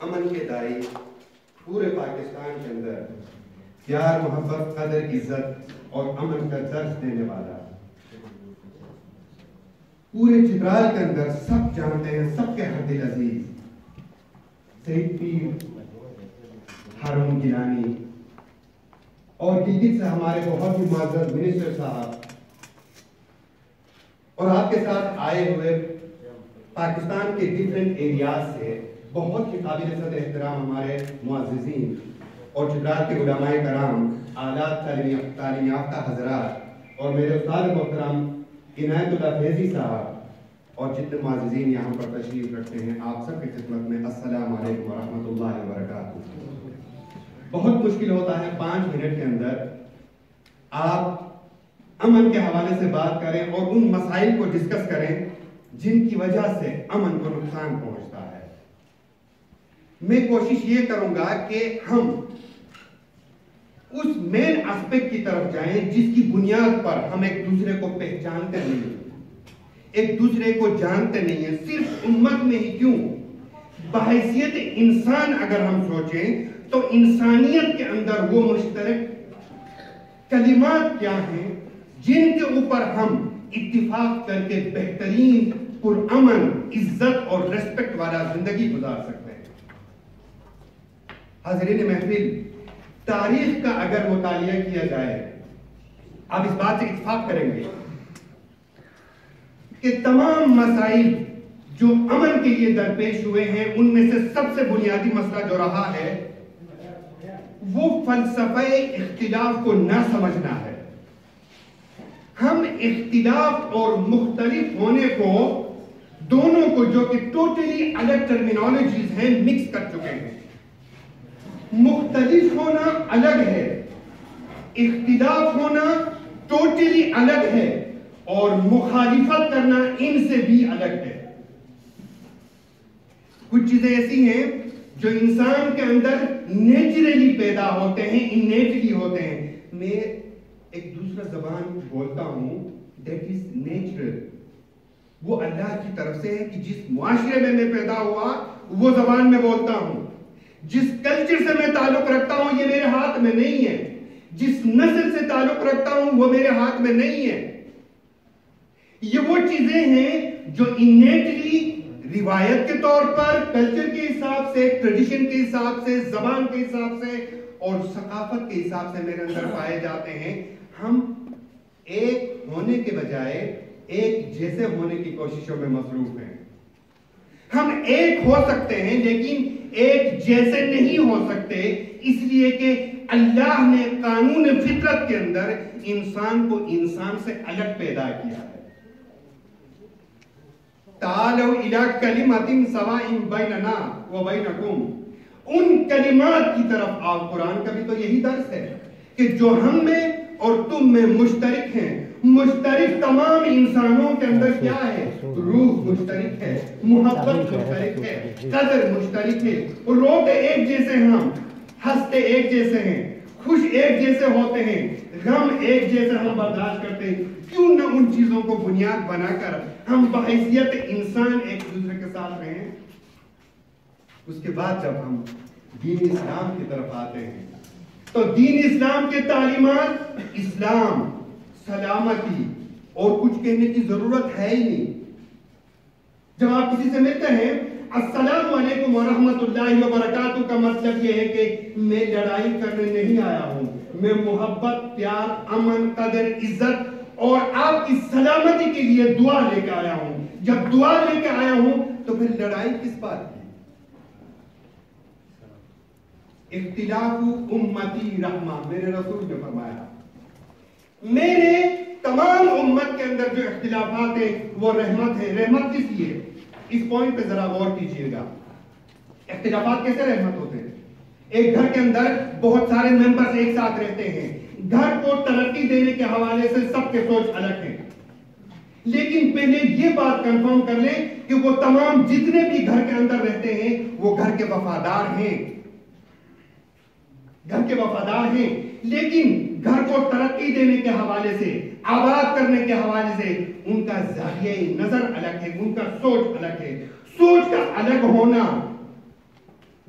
امن کے دائی پورے پاکستان کے اندر پیار، محبت، قدر، عزت اور امن کا درس دینے والا پورے چترال کے اندر سب جانتے ہیں، سب کے ہر دل عزیز سید پیر ہارون گیلانی، اور گلگت سے ہمارے بہت ہی معزز منسٹر صاحب، اور آپ کے ساتھ آئے ہوئے پاکستان کے ڈیفرنٹ ایریاز سے بہت ہی قابل صدر احترام ہمارے معززین اور چترال کے علماء کرام، اعلیٰ تعلیم یافتہ حضرات، اور میرے استاد محترم عنایت اللہ فیضی صاحب، اور جتنے معززین یہاں پر تشریف رکھتے ہیں، آپ سب کی خدمت میں السلام علیکم ورحمۃ اللہ وبرکاتہ۔ بہت مشکل ہوتا ہے 5 منٹ کے اندر آپ امن کے حوالے سے بات کریں اور ان مسائل کو ڈسکس کریں جن کی وجہ سے امن کو نقصان پہنچتا ہے۔ میں کوشش یہ کروں گا کہ ہم اس مین اسپیکٹ کی طرف جائیں جس کی بنیاد پر ہم ایک دوسرے کو پہچانتے نہیں ہیں، ایک دوسرے کو جانتے نہیں ہیں۔ صرف امت میں ہی کیوں، بحیثیت انسان اگر ہم سوچیں تو انسانیت کے اندر وہ مشترک کلمات کیا ہیں جن کے اوپر ہم اتفاق کر کے بہترین پرامن، عزت اور ریسپیکٹ والا زندگی گزار سکتے ہیں۔ حاضرین محفل، تاریخ کا اگر مطالعہ کیا جائے، آپ اس بات سے اتفاق کریں گے کہ تمام مسائل جو امن کے لیے درپیش ہوئے ہیں، ان میں سے سب سے بنیادی مسئلہ جو رہا ہے وہ فلسفہ اختلاف کو نہ سمجھنا ہے۔ ہم اختلاف اور مختلف ہونے کو، دونوں کو جو کہ ٹوٹلی الگ ٹرمینالوجیز ہیں، مکس کر چکے ہیں۔ مختلف ہونا الگ ہے، اختلاف ہونا ٹوٹلی الگ ہے، اور مخالفت کرنا ان سے بھی الگ ہے۔ کچھ چیزیں ایسی ہیں جو انسان کے اندر نیچرلی پیدا ہوتے ہیں، انیٹلی ہوتے ہیں۔ میں ایک دوسرا زبان بولتا ہوں، دیٹ از نیچرل، وہ اللہ کی طرف سے ہے کہ جس معاشرے میں پیدا ہوا وہ زبان میں بولتا ہوں، جس کلچر سے میں تعلق رکھتا ہوں یہ میرے ہاتھ میں نہیں ہے، جس نسل سے تعلق رکھتا ہوں وہ میرے ہاتھ میں نہیں ہے۔ یہ وہ چیزیں ہیں جو انیٹلی، روایت کے طور پر، کلچر کے حساب سے، ٹریڈیشن کے حساب سے، زبان کے حساب سے اور ثقافت کے حساب سے میرے اندر پائے جاتے ہیں۔ ہم ایک ہونے کے بجائے ایک جیسے ہونے کی کوششوں میں مصروف ہیں۔ ہم ایک ہو سکتے ہیں لیکن ایک جیسے نہیں ہو سکتے، اس لیے کہ اللہ نے قانون فطرت کے اندر انسان کو انسان سے الگ پیدا کیا ہے۔ تعالوا الی کلمۃ سواء بیننا وبینکم، ان کلمات کی طرف آؤ۔ قرآن کا بھی تو یہی درس ہے کہ جو ہم میں اور تم میں مشترک ہیں۔ مشترک تمام انسانوں کے اندر کیا ہے؟ روح مشترک ہے، محبت مشترک ہے، قدر مشترک ہے، روتے ایک جیسے، ہم ہنستے ایک جیسے ہیں، خوش ایک جیسے ہوتے ہیں، غم ایک جیسے ہم برداشت کرتے ہیں۔ کیوں نہ ان چیزوں کو بنیاد بنا کر ہم بحیثیت انسان ایک دوسرے کے ساتھ رہیں۔ اس کے بعد جب ہم دین اسلام کی طرف آتے ہیں تو دین اسلام کے تعلیمات، اسلام، سلامتی اور کچھ کہنے کی ضرورت ہے ہی نہیں۔ جب آپ کسی سے ملتے ہیں السلام علیکم ورحمۃ اللہ وبرکاتہ کا مطلب یہ ہے کہ میں لڑائی کرنے نہیں آیا ہوں، میں محبت، پیار، امن، قدر، عزت اور آپ کی سلامتی کے لیے دعا لے کے آیا ہوں۔ جب دعا لے کے آیا ہوں تو پھر لڑائی کس بات کی؟ اختلاف امتی رحمہ، میرے رسول نے فرمایا میرے تمام امت کے اندر جو اختلافات ہیں وہ رحمت ہے۔ رحمت کس لیے؟ اس پوائنٹ پہ ذرا غور کیجئے گا۔ اختلافات کیسے رحمت ہوتے ہیں؟ ایک گھر کے اندر بہت سارے ممبرز ایک ساتھ رہتے ہیں، گھر کو ترقی دینے کے حوالے سے سب کے سوچ الگ ہیں، لیکن پہلے یہ بات کنفرم کر لیں کہ وہ تمام جتنے بھی گھر کے اندر رہتے ہیں وہ گھر کے وفادار ہیں، گھر کے وفادار ہیں، لیکن گھر کو ترقی دینے کے حوالے سے، آباد کرنے کے حوالے سے ان کا زاویہ نظر الگ ہے، ان کا سوچ الگ ہے۔ سوچ کا الگ ہونا